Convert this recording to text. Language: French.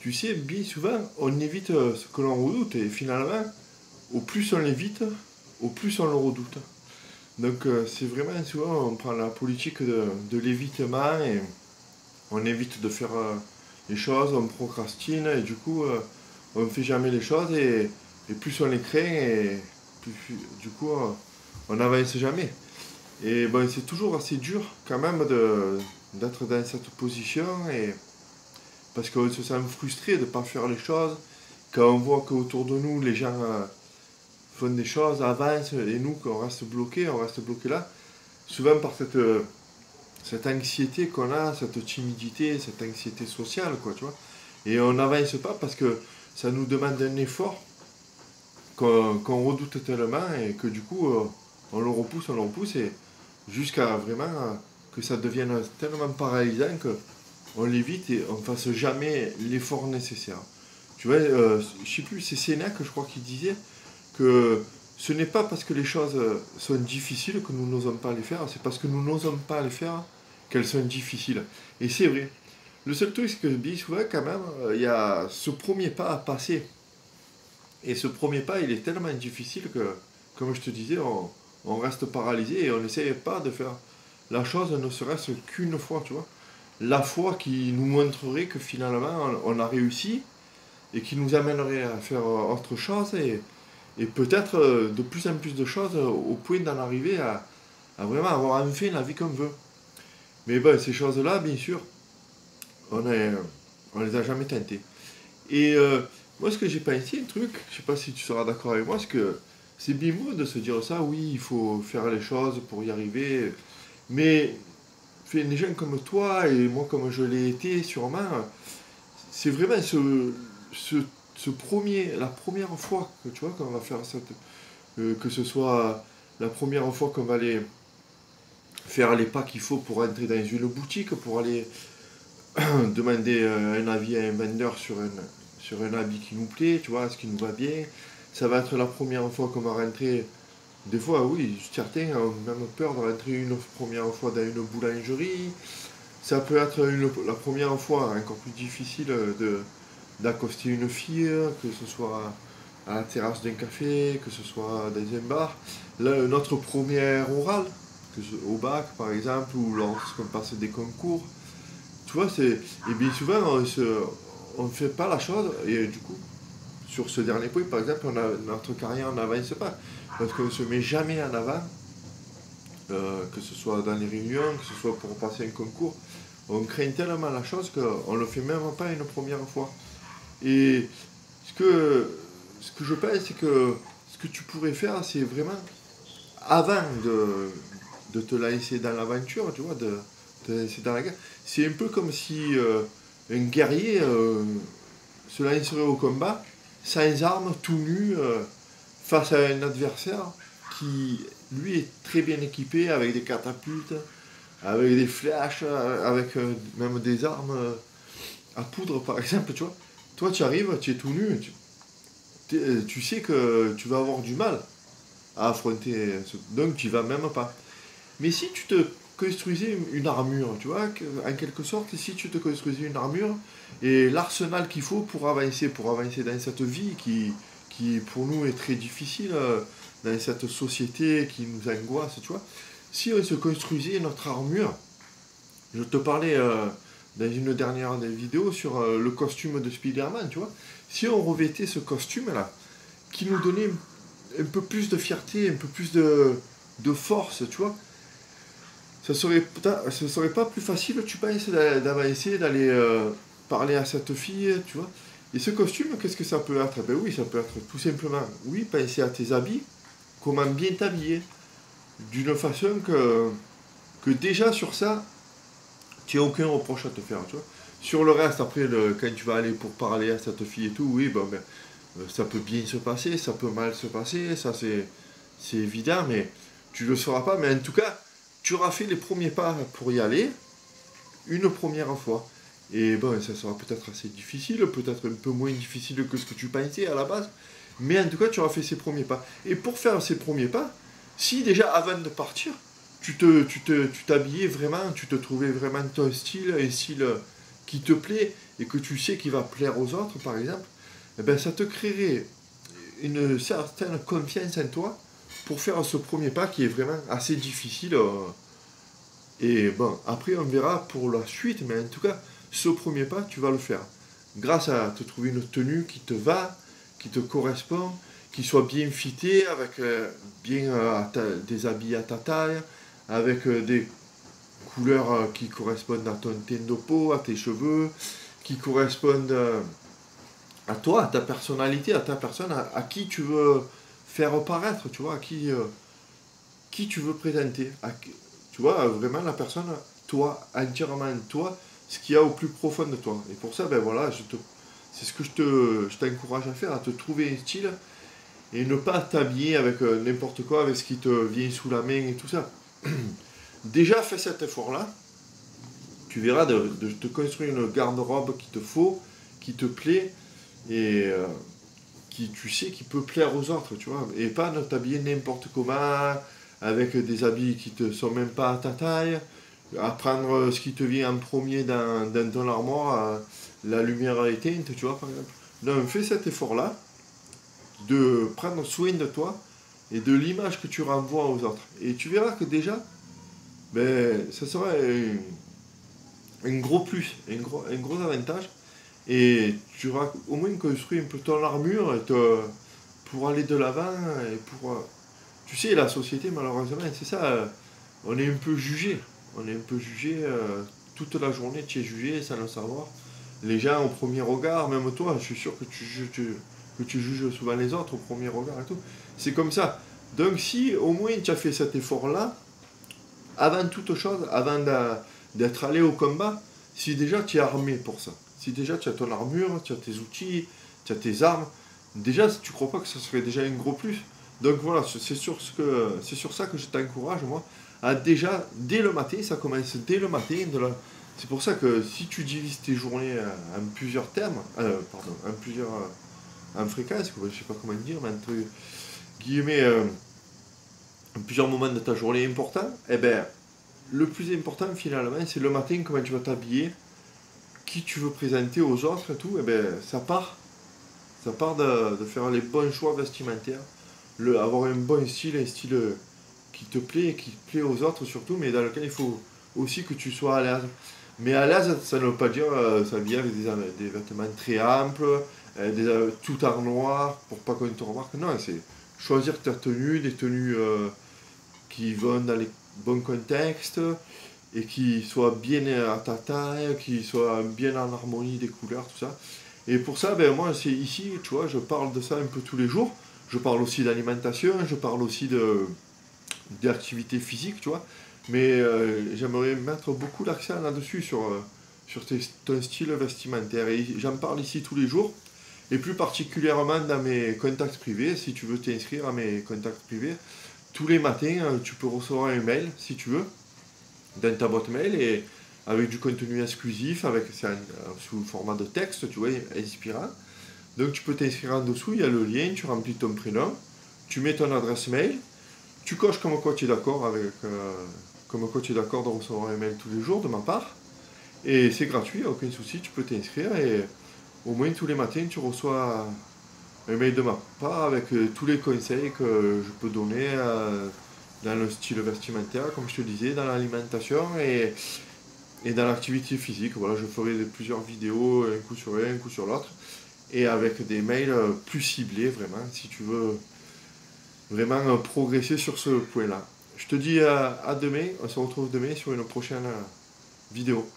tu sais, bien souvent, on évite ce que l'on redoute, et finalement, au plus on l'évite, au plus on le redoute. Donc c'est vraiment souvent, on prend la politique de l'évitement, et on évite de faire les choses, on procrastine, et du coup, on ne fait jamais les choses, et plus on les craint, et du coup, on n'avance jamais. Et bon, c'est toujours assez dur quand même d'être dans cette position, et parce qu'on se sent frustré de ne pas faire les choses, quand on voit qu'autour de nous, les gens font des choses, avancent, et nous, qu'on reste bloqué, on reste bloqué là, souvent par cette anxiété qu'on a, cette timidité, cette anxiété sociale, quoi, tu vois. Et on n'avance pas parce que ça nous demande un effort qu'on redoute tellement, et que du coup, on le repousse, et jusqu'à vraiment que ça devienne tellement paralysant qu'on l'évite et on ne fasse jamais l'effort nécessaire. Tu vois, je sais plus, c'est Sénèque, je crois, qui disait que ce n'est pas parce que les choses sont difficiles que nous n'osons pas les faire, c'est parce que nous n'osons pas les faire qu'elles sont difficiles. Et c'est vrai. Le seul truc, c'est que bien souvent, quand même, il y a ce premier pas à passer. Et ce premier pas, il est tellement difficile que, comme je te disais, on reste paralysé, et on n'essaye pas de faire la chose, ne serait-ce qu'une fois, tu vois. La foi qui nous montrerait que finalement, on a réussi, et qui nous amènerait à faire autre chose, et peut-être de plus en plus de choses, au point d'en arriver à vraiment avoir enfin la vie qu'on veut. Mais bon, ces choses-là, bien sûr, on, est, on les a jamais tentées. Et moi, ce que j'ai pensé, un truc, je sais pas si tu seras d'accord avec moi, c'est que c'est bien beau de se dire ça, oui, il faut faire les choses pour y arriver, mais des gens comme toi et moi comme je l'ai été sûrement, c'est vraiment ce, la première fois que tu vois qu'on va faire cette, que ce soit la première fois qu'on va aller faire les pas qu'il faut pour entrer dans une boutique, pour aller demander un avis à un vendeur sur un habit qui nous plaît, tu vois, ce qui nous va bien. Ça va être la première fois qu'on va rentrer. Des fois, oui, certains ont même peur de rentrer une première fois dans une boulangerie. Ça peut être la première fois encore plus difficile d'accoster une fille, que ce soit à la terrasse d'un café, que ce soit dans un bar. Là, notre première orale, au bac par exemple, ou lorsqu'on passe des concours. Tu vois, et bien souvent, on ne fait pas la chose, et du coup, sur ce dernier point, par exemple, notre carrière n'avance pas. Parce qu'on ne se met jamais en avant, que ce soit dans les réunions, que ce soit pour passer un concours. On craint tellement la chose qu'on ne le fait même pas une première fois. Et ce que je pense, c'est que ce que tu pourrais faire, c'est vraiment, avant de te lancer dans l'aventure, tu vois, de te lancer dans la guerre, c'est un peu comme si un guerrier se lancerait au combat, sans armes, tout nu, face à un adversaire qui, lui, est très bien équipé, avec des catapultes, avec des flashs, avec même des armes à poudre, par exemple, tu vois. Toi, tu arrives, tu es tout nu, tu sais que tu vas avoir du mal à affronter, donc tu vas même pas. Mais si tu te construisais une armure, tu vois, en quelque sorte, si tu te construisais une armure et l'arsenal qu'il faut pour avancer dans cette vie qui pour nous est très difficile, dans cette société qui nous angoisse, tu vois, si on se construisait notre armure, je te parlais dans une dernière des vidéos sur le costume de Spider-Man, tu vois, si on revêtait ce costume-là, qui nous donnait un peu plus de fierté, un peu plus de force, tu vois, ce serait pas plus facile, tu penses, d'avancer, d'aller parler à cette fille, tu vois. Et ce costume, qu'est-ce que ça peut être? Ben oui, ça peut être tout simplement, oui, penser à tes habits, comment bien t'habiller, d'une façon que déjà sur ça, tu n'as aucun reproche à te faire, tu vois. Sur le reste, après, quand tu vas aller pour parler à cette fille et tout, oui, bon, ben, ça peut bien se passer, ça peut mal se passer, ça c'est évident, mais tu le sauras pas. Mais en tout cas, tu auras fait les premiers pas pour y aller une première fois. Et bon, ça sera peut-être assez difficile, peut-être un peu moins difficile que ce que tu pensais à la base, mais en tout cas, tu auras fait ces premiers pas. Et pour faire ces premiers pas, si déjà avant de partir, tu t'habillais vraiment, tu te trouvais vraiment ton style, un style qui te plaît, et que tu sais qu'il va plaire aux autres, par exemple, eh ben, ça te créerait une certaine confiance en toi pour faire ce premier pas qui est vraiment assez difficile. Et bon, après on verra pour la suite, mais en tout cas, ce premier pas, tu vas le faire. Grâce à te trouver une tenue qui te va, qui te correspond, qui soit bien fitée, avec des habits à ta taille, avec des couleurs qui correspondent à ton teint de peau, à tes cheveux, qui correspondent à toi, à ta personnalité, à ta personne, à qui tu veux faire paraître, tu vois, qui tu veux présenter. Tu vois, vraiment la personne, toi, entièrement toi, ce qu'il y a au plus profond de toi. Et pour ça, ben voilà, c'est ce que je t'encourage à faire, à te trouver un style et ne pas t'habiller avec n'importe quoi, avec ce qui te vient sous la main et tout ça. Déjà, fais cet effort-là. Tu verras de te construire une garde-robe qui te faut, qui te plaît et qui, tu sais, qui peut plaire aux autres, tu vois. Et pas de t'habiller n'importe comment, avec des habits qui ne sont même pas à ta taille, à prendre ce qui te vient en premier dans ton armoire, la lumière éteinte, tu vois, par exemple. Donc, fais cet effort-là, de prendre soin de toi et de l'image que tu renvoies aux autres. Et tu verras que déjà, ben, ça sera un gros plus, un gros avantage. Et tu auras au moins construit un peu ton armure pour aller de l'avant et pour... tu sais, la société, malheureusement, c'est ça, on est un peu jugé. On est un peu jugé toute la journée, tu es jugé sans le savoir. Les gens au premier regard, même toi, je suis sûr que tu juges souvent les autres au premier regard et tout. C'est comme ça. Donc si au moins tu as fait cet effort-là, avant toute chose, avant d'être allé au combat, si déjà tu es armé pour ça, si déjà tu as ton armure, tu as tes outils, tu as tes armes, déjà tu crois pas que ça serait déjà un gros plus. Donc voilà, c'est sur ça que je t'encourage, moi, à déjà, dès le matin, ça commence dès le matin. C'est pour ça que si tu divises tes journées en plusieurs termes, en plusieurs en fréquences, je sais pas comment dire, mais entre guillemets, en plusieurs moments de ta journée importants, eh ben, le plus important finalement, c'est le matin, comment tu vas t'habiller, qui tu veux présenter aux autres et tout, eh ben, ça part de faire les bons choix vestimentaires, avoir un bon style, un style qui te plaît et qui plaît aux autres surtout, mais dans lequel il faut aussi que tu sois à l'aise. Mais à l'aise, ça ne veut pas dire s'habiller avec des vêtements très amples, tout en noir pour pas qu'on te remarque. Non, c'est choisir ta tenue, des tenues qui vont dans les bons contextes et qui soient bien à ta taille, qui soient bien en harmonie des couleurs, tout ça. Et pour ça, ben, moi, c'est ici, tu vois, je parle de ça un peu tous les jours. Je parle aussi d'alimentation, je parle aussi d'activité physique, tu vois. Mais j'aimerais mettre beaucoup l'accent là-dessus, sur ton style vestimentaire. Et j'en parle ici tous les jours. Et plus particulièrement dans mes contacts privés, si tu veux t'inscrire à mes contacts privés, tous les matins, tu peux recevoir un mail, si tu veux, dans ta boîte mail, et avec du contenu exclusif, sous format de texte, tu vois, inspirant. Donc tu peux t'inscrire en dessous, il y a le lien, tu remplis ton prénom, tu mets ton adresse mail, tu coches comme quoi tu es d'accord de recevoir un mail tous les jours de ma part. Et c'est gratuit, aucun souci, tu peux t'inscrire et au moins tous les matins tu reçois un mail de ma part avec tous les conseils que je peux donner dans le style vestimentaire, comme je te disais, dans l'alimentation et dans l'activité physique. Voilà, je ferai plusieurs vidéos, un coup sur un coup sur l'autre, et avec des mails plus ciblés, vraiment, si tu veux vraiment progresser sur ce point-là. Je te dis à demain, on se retrouve demain sur une prochaine vidéo.